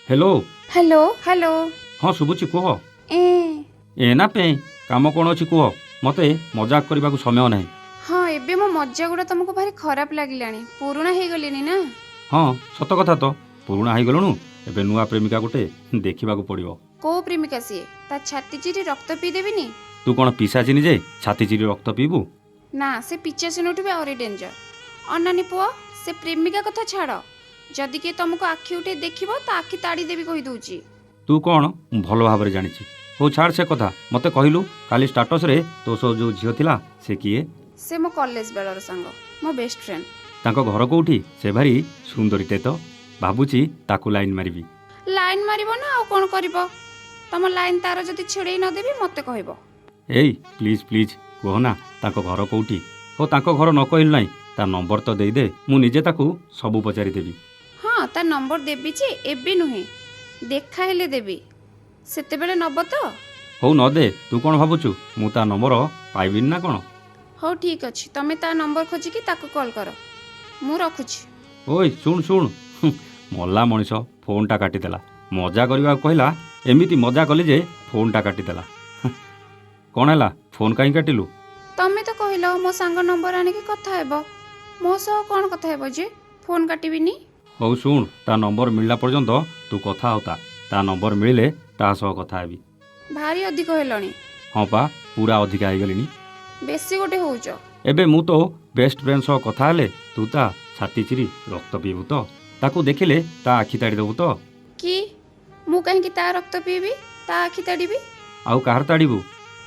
Hello hello hello हाँ शुभुची कह ए ए ना पे काम कौन अच्छी कह मत मजाक करने को समय ना। हाँ एबे मो मजा गुड़ा तुमको भारी खराब लागिलानी पुराना हो गलिनी ना। हाँ सत कथा तो पुराणा हो गलुणु एबे नुआ प्रेमिका गोटे देखा पड़ो। को प्रेमिका सीए ता छाती चिरी रक्त पी देबिनी। तू कौन पिसा चिनी जे छाती चिरी रक्त पीबू। ना से पिछा सुनुठु और डेंजर अनानी पुआ से प्रेमिका कथा छाड़ जदि किए तुमको आखि उठे देखिबो ता आखि ताड़ी देवी कहि दउची। तू कौन भल भाव जानी हो छाड़ से कथा मत कहलु काली स्टाटस रे तो सो जो झील थिला से किए से मो कॉलेज बेलर संग मो बेस्ट फ्रेंड। तांको घर कोठी से भारी सुंदरीते तो भाबुची ताकू लाइन मारिबी। लाइन मारिबो ना आ कोन करिबो तम लाइन तार जदि छेड़े न देबी मते कहबो। एई प्लीज प्लीज कहना ताको घर कोठी हो ताको घर न कहलु नाही ता नंबर तो दे दे मु निजे ताकू सबू पचारि देबी। हाँ ता नंबर देबी जे एबे नुहे देखा हेले देबी सेते बेले नब तो। हो न दे तू कौन भाबुचु मु ता नंबर पाइबिन ना कौन। हो ठीक अछि तमे ता नंबर खोजिकी ताको कॉल करो मु रखुछि। ओई शुण शुण मल्ला मनीष फोन टा काटिदेला मजा करने कहला एमिति मजा कली जे फोन टा काटिदेला कौन है फोन कहीं काटिलु। तमे तो कहलो मो सांग नंबर आनिकी कथा हेबो मो सह कोन कथा हेबो जे फोन काटिबिनी। हौ शुण ता नंबर मिलला पर्यंत तू कथा होता ता नंबर मिले ता सह कथा हेबी। भारी अधिक हेलणी। हाँ पा पूरा अधिका हो गलिनी बेसी गोटे होउचो। एबे मु तो बेस्ट फ्रेंड सह कथा हेले तू ता छाती चिरी रक्त पीबू तो ताकू देखिले ता आखि ताड़ी देबू तो कि मु कहीं ता रक्त पीबी ता आखि ताड़ीबी आउ काहार ताड़ीबू।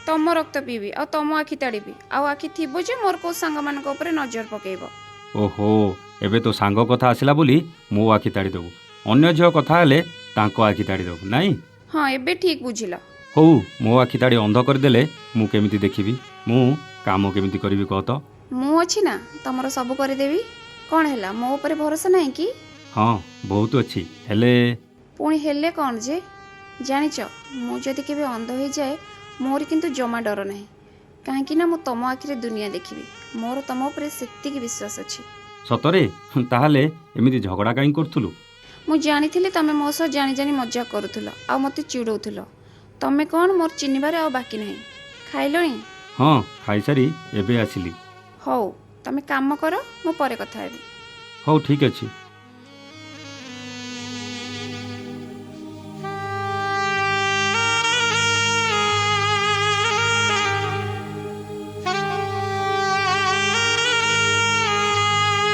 तम रक्त पीबी आ तम आखि ताड़ीबी आ आखि थिबो जे मोर को सांग मान को ऊपर नजर पकेइबो। ओहो एबे तो सांग कथा आसिला बोली मो आखि ताड़ी देबू अन्य झील कथा हेले तांको आखि ताड़ी देबू नाई। हाँ एबे ठीक बुझिल। हौ मो आखि ताड़ी अंध करदेले मु केमिति देखिबी मु काम केमिति करिवि कह तो। मु अछि ना तमरो सब कर देबी कोन हैला मो ऊपर भरोसा नहीं कि। हाँ बहुत अच्छी हेले पुणी हेले कौन जे जानिच मु जदि केबे अंध हो जाए मोर किंतु जमा डर नहीं कहीं ना मु तम आखिरे दुनिया देखिबी मोर तम ऊपर सेतिकी विश्वास अछि। सतरे ताहले एमिति झगड़ा काई करथुलु। मु जानिथिली तमे मो सह जानी जानी मजाक करूथुलो आ मते चिड़ौथुलो तमे कौन मोर चिन्हबारे आ बाकी नहीं खाइलणी। हाँ खाई सारी एबे आसिली। हौ तमे काम कर मु परे कथा हेबी। हौ ठीक अछि।